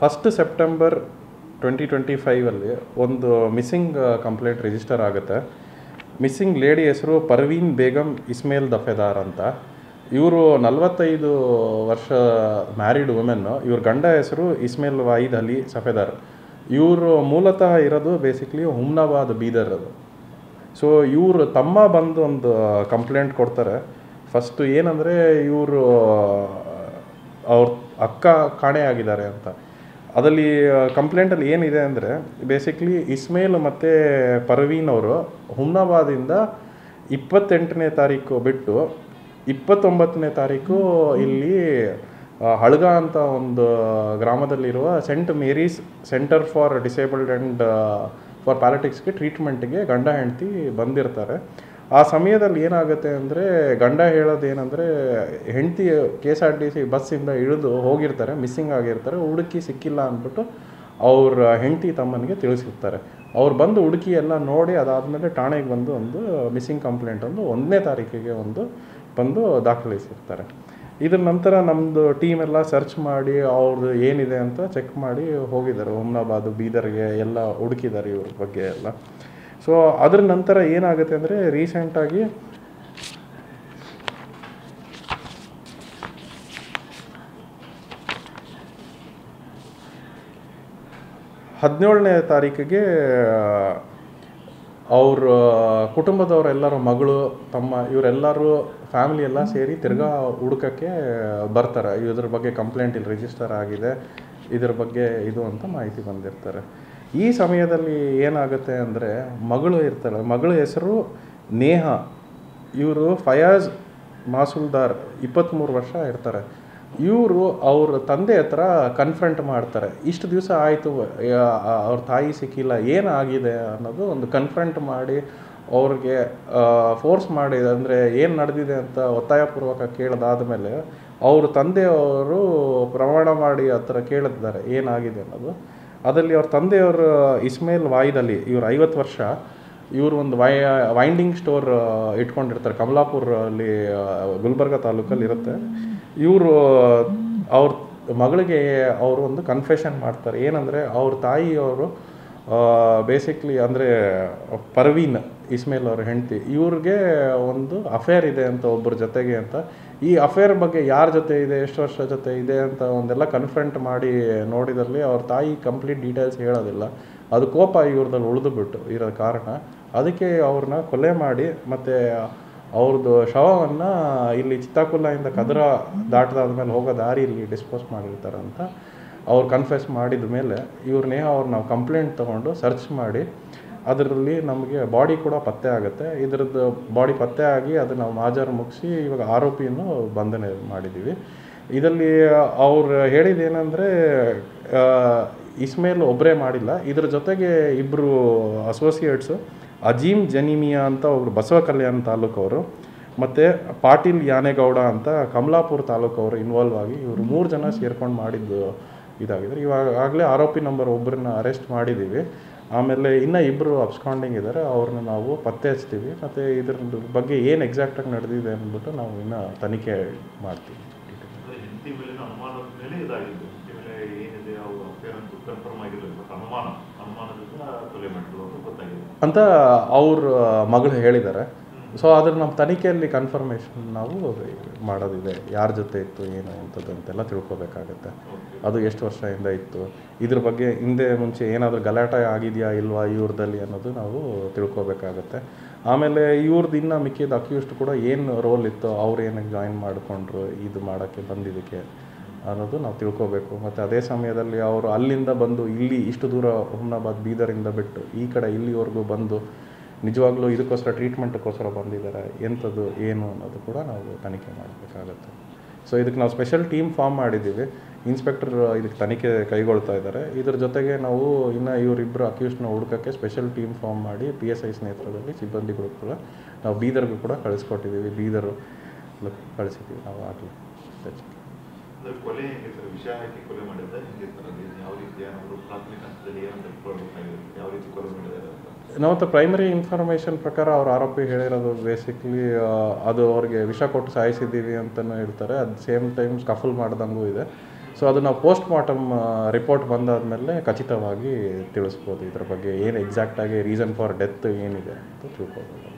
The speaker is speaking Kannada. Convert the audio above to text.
1 ಸೆಪ್ಟೆಂಬರ್ 2025 ಒಂದು ಮಿಸ್ಸಿಂಗ್ ಕಂಪ್ಲೇಂಟ್ ರಿಜಿಸ್ಟರ್ ಆಗುತ್ತೆ. ಮಿಸ್ಸಿಂಗ್ ಲೇಡಿ ಹೆಸರು ಪರ್ವೀನ್ ಬೇಗಮ್ ಇಸ್ಮೇಲ್ ದಫೆದಾರ್ ಅಂತ. ಇವರು 45 ವರ್ಷ ಮ್ಯಾರಿಡ್ ವುಮೆನ್ನು. ಇವ್ರ ಗಂಡ ಹೆಸರು ಇಸ್ಮೇಲ್ ವಾಯಿದ್ ಅಲಿ ಸಫೆದಾರ್. ಇವರು ಮೂಲತಃ ಇರೋದು ಬೇಸಿಕ್ಲಿ ಹುಮ್ನಾಬಾದ್ ಬೀದರ್ ಅದು. ಸೊ ಇವರು ತಮ್ಮ ಬಂದು ಒಂದು ಕಂಪ್ಲೇಂಟ್ ಕೊಡ್ತಾರೆ. ಫಸ್ಟು ಏನಂದರೆ ಇವರು ಅವ್ರ ಅಕ್ಕ ಕಾಣೆಯಾಗಿದ್ದಾರೆ ಅಂತ. ಅದರಲ್ಲಿ ಕಂಪ್ಲೇಂಟಲ್ಲಿ ಏನಿದೆ ಅಂದರೆ ಬೇಸಿಕ್ಲಿ ಇಸ್ಮೇಲ್ ಮತ್ತು ಪರ್ವೀನ್ ಅವರು ಹುಮ್ನಾಬಾದಿಂದ 28ನೇ ತಾರೀಕು ಬಿಟ್ಟು 29ನೇ ತಾರೀಕು ಇಲ್ಲಿ ಹಳ್ಗ ಅಂತ ಒಂದು ಗ್ರಾಮದಲ್ಲಿರುವ Saint Mary's centre for disabled and for ಪ್ಯಾರಾಟಿಕ್ಸ್ಗೆ ಟ್ರೀಟ್ಮೆಂಟ್ಗೆ ಗಂಡ ಹೆಂಡತಿ ಬಂದಿರ್ತಾರೆ. ಆ ಸಮಯದಲ್ಲಿ ಏನಾಗುತ್ತೆ ಅಂದರೆ ಗಂಡ ಹೇಳೋದೇನೆಂದರೆ ಹೆಂಡತಿ KSRTC ಬಸ್ಸಿಂದ ಇಳಿದು ಹೋಗಿರ್ತಾರೆ, ಮಿಸ್ಸಿಂಗ್ ಆಗಿರ್ತಾರೆ, ಹುಡುಕಿ ಸಿಕ್ಕಿಲ್ಲ ಅಂದ್ಬಿಟ್ಟು ಅವ್ರ ಹೆಂಡತಿ ತಮ್ಮನಿಗೆ ತಿಳಿಸಿರ್ತಾರೆ. ಅವ್ರು ಬಂದು ಹುಡುಕಿ ಎಲ್ಲ ನೋಡಿ ಅದಾದಮೇಲೆ ಠಾಣೆಗೆ ಬಂದು ಒಂದು ಮಿಸ್ಸಿಂಗ್ ಕಂಪ್ಲೇಂಟ್ ಒಂದು 1ನೇ ತಾರೀಕಿಗೆ ಬಂದು ದಾಖಲಿಸಿರ್ತಾರೆ. ಇದ್ರ ನಂತರ ನಮ್ಮದು ಟೀಮ್ ಎಲ್ಲ ಸರ್ಚ್ ಮಾಡಿ ಅವ್ರದ್ದು ಏನಿದೆ ಅಂತ ಚೆಕ್ ಮಾಡಿ ಹೋಗಿದ್ದಾರೆ ಹುಮ್ನಾಬಾದ್ ಬೀದರ್ಗೆ ಎಲ್ಲ ಹುಡುಕಿದ್ದಾರೆ ಇವ್ರ ಬಗ್ಗೆ ಎಲ್ಲ. ಸೊ ಅದ್ರ ನಂತರ ಏನಾಗುತ್ತೆ ಅಂದರೆ ರೀಸೆಂಟಾಗಿ ಹದಿನೇಳನೇ ತಾರೀಕಿಗೆ ಅವ್ರ ಕುಟುಂಬದವರೆಲ್ಲರೂ ಮಗಳು ತಮ್ಮ ಇವರೆಲ್ಲರೂ ಫ್ಯಾಮಿಲಿ ಎಲ್ಲ ಸೇರಿ ತಿರ್ಗಾ ಹುಡುಕಕ್ಕೆ ಬರ್ತಾರೆ. ಇದ್ರ ಬಗ್ಗೆ ಕಂಪ್ಲೇಂಟ್ ಇಲ್ಲಿ ರಿಜಿಸ್ಟರ್ ಆಗಿದೆ, ಇದ್ರ ಬಗ್ಗೆ ಇದು ಅಂತ ಮಾಹಿತಿ ಬಂದಿರ್ತಾರೆ. ಈ ಸಮಯದಲ್ಲಿ ಏನಾಗುತ್ತೆ ಅಂದರೆ ಮಗಳು ಇರ್ತಾಳೆ, ಮಗಳ ಹೆಸರು ನೇಹ. ಇವರು ಫಯಾಜ್ ಮಾಸುಲ್ದಾರ್ 23 ವರ್ಷ ಇರ್ತಾರೆ. ಇವರು ಅವ್ರ ತಂದೆ ಹತ್ರ ಕನ್ಫ್ರಂಟ್ ಮಾಡ್ತಾರೆ. ಇಷ್ಟು ದಿವಸ ಆಯಿತು ಅವ್ರ ತಾಯಿ ಸಿಕ್ಕಿಲ್ಲ, ಏನಾಗಿದೆ ಅನ್ನೋದು ಒಂದು ಕನ್ಫ್ರಂಟ್ ಮಾಡಿ ಅವ್ರಿಗೆ ಫೋರ್ಸ್ ಮಾಡಿ ಅಂದರೆ ಏನು ನಡೆದಿದೆ ಅಂತ ಒತ್ತಾಯಪೂರ್ವಕ ಕೇಳೋದಾದಮೇಲೆ ಅವ್ರ ತಂದೆಯವರು ಪ್ರಮಾಣ ಮಾಡಿ ಆ ಥರ ಕೇಳಿದ್ದಾರೆ ಏನಾಗಿದೆ ಅನ್ನೋದು. ಅದರಲ್ಲಿ ಅವ್ರ ತಂದೆಯವರು ಇಸ್ಮೇಲ್ ವಾಯಿದ್ ಅಲಿ, ಇವ್ರು 50 ವರ್ಷ. ಇವರು ಒಂದು ವೈಂಡಿಂಗ್ ಸ್ಟೋರ್ ಇಟ್ಕೊಂಡಿರ್ತಾರೆ ಕಮಲಾಪುರಲ್ಲಿ, ಗುಲ್ಬರ್ಗ ತಾಲೂಕಲ್ಲಿ ಇರುತ್ತೆ. ಇವರು ಅವ್ರ ಮಗಳಿಗೆ ಅವರು ಒಂದು ಕನ್ಫೆಷನ್ ಮಾಡ್ತಾರೆ. ಏನಂದರೆ ಅವ್ರ ತಾಯಿಯವರು ಬೇಸಿಕ್ಲಿ ಅಂದರೆ ಪರ್ವೀನ್ ಇಸ್ಮೇಲ್ ಅವ್ರ ಹೆಂಡತಿ, ಇವ್ರಿಗೆ ಒಂದು ಅಫೇರ್ ಇದೆ ಅಂತ ಒಬ್ಬರ ಜೊತೆಗೆ ಅಂತ. ಈ ಅಫೇರ್ ಬಗ್ಗೆ ಯಾರ ಜೊತೆ ಇದೆ, ಎಷ್ಟು ವರ್ಷ ಜೊತೆ ಇದೆ ಅಂತ ಒಂದೆಲ್ಲ ಕನ್ಫ್ರಂಟ್ ಮಾಡಿ ನೋಡಿದಲ್ಲಿ ಅವ್ರ ತಾಯಿ ಕಂಪ್ಲೀಟ್ ಡೀಟೇಲ್ಸ್ ಹೇಳೋದಿಲ್ಲ. ಅದು ಕೋಪ ಇವ್ರದಲ್ಲಿ ಉಳಿದುಬಿಟ್ಟು ಇರೋ ಕಾರಣ ಅದಕ್ಕೆ ಅವ್ರನ್ನ ಕೊಲೆ ಮಾಡಿ ಮತ್ತು ಅವ್ರದ್ದು ಶವವನ್ನು ಇಲ್ಲಿ ಚಿತ್ತಾಕುಲ್ಲಾಯಿಂದ ಕದ್ರ ದಾಟದಾದ್ಮೇಲೆ ಹೋಗೋ ದಾರಿಯಲ್ಲಿ ಡಿಸ್ಪೋಸ್ ಮಾಡಿರ್ತಾರಂತ ಅವ್ರು ಕನ್ಫೆಸ್ ಮಾಡಿದ ಮೇಲೆ ಇವ್ರನ್ನೇ ನಾವು ಕಂಪ್ಲೇಂಟ್ ತೊಗೊಂಡು ಸರ್ಚ್ ಮಾಡಿ ಅದರಲ್ಲಿ ನಮಗೆ ಬಾಡಿ ಕೂಡ ಪತ್ತೆ ಆಗುತ್ತೆ. ಇದರದ್ದು ಬಾಡಿ ಪತ್ತೆ ಆಗಿ ಅದು ನಾವು ಮಾಜಾರು ಮುಗಿಸಿ ಇವಾಗ ಆರೋಪಿಯನ್ನು ಬಂಧನ ಮಾಡಿದ್ದೀವಿ. ಇದರಲ್ಲಿ ಅವ್ರು ಹೇಳಿದ್ದೇನೆಂದರೆ ಇಸ್ಮೇಲ್ ಒಬ್ಬರೇ ಮಾಡಿಲ್ಲ, ಇದರ ಜೊತೆಗೆ ಇಬ್ಬರು ಅಸೋಸಿಯೇಟ್ಸು ಅಜೀಮ್ ಜನಿಮಿಯಾ ಅಂತ ಒಬ್ಬರು ಬಸವ ಕಲ್ಯಾಣ ತಾಲೂಕವರು ಮತ್ತು ಪಾಟೀಲ್ ಯಾನೇಗೌಡ ಅಂತ ಕಮಲಾಪುರ ತಾಲೂಕವರು ಇನ್ವಾಲ್ವ್ ಆಗಿ ಇವರು 3 ಜನ ಸೇರ್ಕೊಂಡು ಮಾಡಿದ್ದು ಇದಾಗಿದ್ದಾರೆ. ಇವಾಗಲೇ ಆರೋಪಿ ನಂಬರ್ ಒಬ್ಬರನ್ನ ಅರೆಸ್ಟ್ ಮಾಡಿದ್ದೀವಿ. ಆಮೇಲೆ ಇನ್ನೂ 2 ಅಬ್ಸ್ಕಾಂಡಿಂಗ್ ಇದ್ದಾರೆ, ಅವ್ರನ್ನ ನಾವು ಪತ್ತೆ ಹಚ್ತೀವಿ. ಮತ್ತು ಇದ್ರ ಬಗ್ಗೆ ಏನು ಎಕ್ಸಾಕ್ಟಾಗಿ ನಡೆದಿದೆ ಅಂದ್ಬಿಟ್ಟು ನಾವು ಇನ್ನೂ ತನಿಖೆ ಮಾಡ್ತೀವಿ. ಅಂತ ಅವ್ರ ಮಗಳು ಹೇಳಿದ್ದಾರೆ. ಸೊ ಅದ್ರ ನಮ್ಮ ತನಿಖೆಯಲ್ಲಿ ಕನ್ಫರ್ಮೇಷನ್ ನಾವು ಮಾಡೋದಿದೆ, ಯಾರ ಜೊತೆ ಇತ್ತು ಏನು ಅಂಥದ್ದು ಅಂತೆಲ್ಲ ತಿಳ್ಕೊಬೇಕಾಗತ್ತೆ. ಅದು ಎಷ್ಟು ವರ್ಷದಿಂದ ಇತ್ತು, ಇದ್ರ ಬಗ್ಗೆ ಹಿಂದೆ ಮುಂಚೆ ಏನಾದರೂ ಗಲಾಟೆ ಆಗಿದೆಯಾ ಇಲ್ವಾ ಇವ್ರದಲ್ಲಿ ಅನ್ನೋದು ನಾವು ತಿಳ್ಕೊಬೇಕಾಗತ್ತೆ. ಆಮೇಲೆ ಇವ್ರದ್ದು ಇನ್ನೂ ಮಿಕ್ಕಿದ ಅಕ್ಯೂಸ್ಡ್ ಕೂಡ ಏನು ರೋಲ್ ಇತ್ತು, ಅವ್ರು ಏನಕ್ಕೆ ಜಾಯಿನ್ ಮಾಡಿಕೊಂಡ್ರು ಇದು ಮಾಡೋಕ್ಕೆ ಬಂದಿದ್ದಕ್ಕೆ ಅನ್ನೋದು ನಾವು ತಿಳ್ಕೊಬೇಕು. ಮತ್ತು ಅದೇ ಸಮಯದಲ್ಲಿ ಅವರು ಅಲ್ಲಿಂದ ಬಂದು ಇಲ್ಲಿ ಇಷ್ಟು ದೂರ ಹುಮ್ನಾಬಾದ್ ಬೀದರಿಂದ ಬಿಟ್ಟು ಈ ಕಡೆ ಇಲ್ಲಿವರೆಗೂ ಬಂದು ನಿಜವಾಗ್ಲೂ ಇದಕ್ಕೋಸ್ಕರ ಟ್ರೀಟ್ಮೆಂಟ್ಗೋಸ್ಕರ ಬಂದಿದ್ದಾರೆ, ಎಂಥದ್ದು ಏನು ಅನ್ನೋದು ಕೂಡ ನಾವು ತನಿಖೆ ಮಾಡಬೇಕಾಗತ್ತೆ. ಸೊ ಇದಕ್ಕೆ ನಾವು ಸ್ಪೆಷಲ್ ಟೀಮ್ ಫಾರ್ಮ್ ಮಾಡಿದ್ದೀವಿ. ಇನ್ಸ್ಪೆಕ್ಟರ್ ಇದಕ್ಕೆ ತನಿಖೆ ಕೈಗೊಳ್ತಾ ಇದ್ದಾರೆ. ಇದ್ರ ಜೊತೆಗೆ ನಾವು ಇನ್ನು ಇವರಿಬ್ಬರು ಅಕ್ಯೂಸ್ಡ್ನ ಹುಡುಕೋಕ್ಕೆ ಸ್ಪೆಷಲ್ ಟೀಮ್ ಫಾರ್ಮ್ ಮಾಡಿ PSI's ನೇತೃತ್ವದಲ್ಲಿ ಸಿಬ್ಬಂದಿಗಳು ಕೂಡ ನಾವು ಬೀದರ್ಗೂ ಕೂಡ ಕಳಿಸ್ಕೊಟ್ಟಿದ್ದೀವಿ. ಬೀದರು ಕಳಿಸಿದ್ದೀವಿ ನಾವು ಆಗಲಿ. ಕೊಲೆ ಹೆಂಗೆ ಸರ್, ವಿಷಯ ಹಾಕಿ ಕೊಲೆ ಮಾಡಿದ್ರೆ ಹೆಂಗೆ ಸರ್, ಅದು ಯಾವ ರೀತಿ ಏನಾದರೂ ಪ್ರಾಥಮಿಕ ಹಂತದಲ್ಲಿ ಏನು ತಿಳ್ಕೊಳ್ಬೇಕಾಗಿರುತ್ತೆ, ಯಾವ ರೀತಿ ಕೊಲೆ ಮಾಡಿದ್ದಾರೆ ಅಂತ? ನಾವು ಪ್ರೈಮರಿ ಇನ್ಫಾರ್ಮೇಷನ್ ಪ್ರಕಾರ ಅವ್ರ ಆರೋಪಿ ಹೇಳಿರೋದು ಬೇಸಿಕ್ಲಿ ಅದು ಅವ್ರಿಗೆ ವಿಷ ಕೊಟ್ಟು ಸಾಯಿಸಿದ್ದೀವಿ ಅಂತಲೂ ಹೇಳ್ತಾರೆ. ಅದು ಸೇಮ್ ಟೈಮ್ ಸ್ಕಫಲ್ ಮಾಡ್ದಂಗೂ ಇದೆ. ಸೊ ಅದು ನಾವು ಪೋಸ್ಟ್ ಮಾರ್ಟಮ್ ರಿಪೋರ್ಟ್ ಬಂದಾದಮೇಲೆ ಖಚಿತವಾಗಿ ತಿಳಿಸ್ಬೋದು ಇದ್ರ ಬಗ್ಗೆ ಏನು ಎಕ್ಸಾಕ್ಟಾಗಿ ರೀಸನ್ ಫಾರ್ ಡೆತ್ ಏನಿದೆ ಅಂತ ತಿಳ್ಕೊಬೋದು.